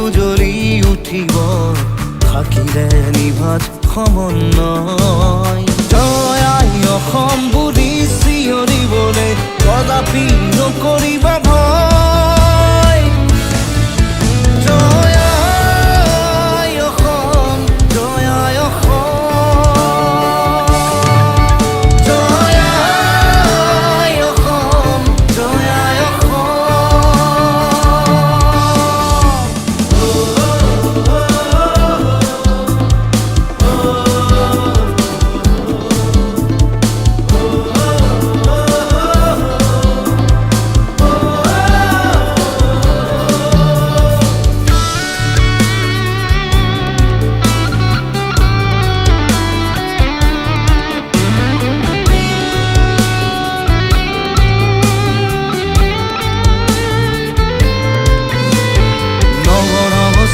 উজলি উঠিব থাকিলে নিভাজ সমন্বয়। জয় আই অসম বুলি চিঞৰিবলৈ কদাপি নকৰিবা ভয়। জয় আই অসম, জয় আই অসম, জয় আই অসম, জয় আই অসম।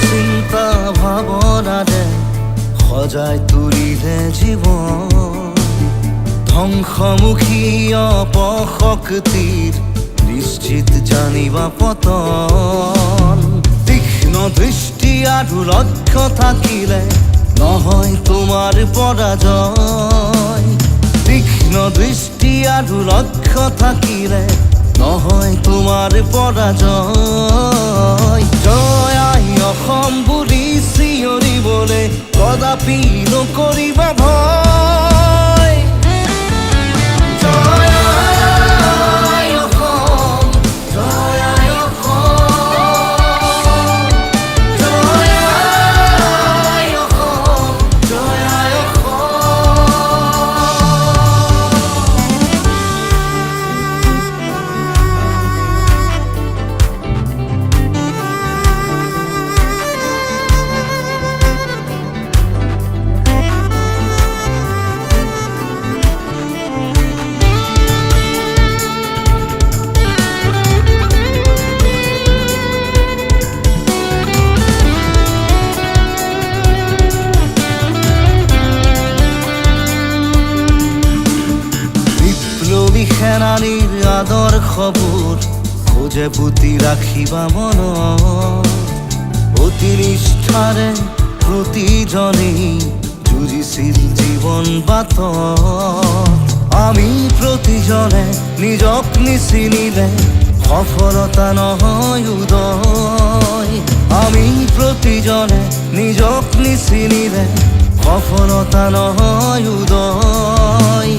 চিন্তা ভাৱনাৰে সজাই তুলিলে জীৱন, ধ্বংসমুখী অপশক্তিৰ নিশ্চিত জানিবা পতন। তীক্ষ্ণ দৃষ্টি আৰু লক্ষ্য থাকিলে নহয় তোমাৰ পৰাজয়। তীক্ষ্ণ দৃষ্টি আৰু লক্ষ্য থাকিলে নহয় তোমাৰ পৰাজয়। জয় আই অসম বুলি চিঞৰিবলৈ কদাপি নকৰিবা ভয়। জয় আই অসম, জয় আই অসম, জয় আই অসম, জয় আই অসম। সেনানীৰ আদৰ্শবোৰ খোজে পুতি ৰাখিবা মনত। অতি নিষ্ঠাৰে প্ৰতিজনেই যুঁজিছিল জীৱন বাটত। আমি প্ৰতিজনে নিজক নিচিনিলে সফলতা নহয় উদয়। আমি প্ৰতিজনে নিজক নিচিনিলে সফলতা নহয় উদয়।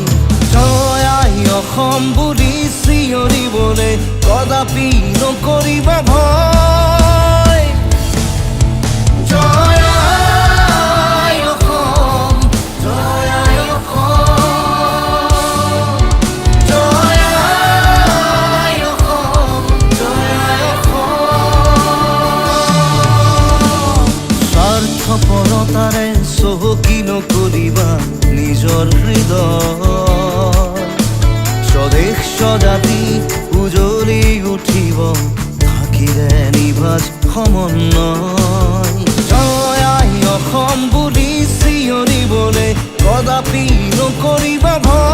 জয় আই অসম বুলি চিঞৰিবলৈ কদাপি নকৰিবা ভয়। জয় আই অসম, জয় আই অসম, জয় আই অসম, জয় আই অসম। স্বাৰ্থপৰতাৰে চহকী নকৰিবা নিজৰ হৃদয়। স্বদেশ স্বজাতি উজলি উঠিব থাকিলে নিভাজ সমন্বয়। জয় আই অসম বুলি চিঞৰিবলৈ কদাপি নকৰিবা ভয়।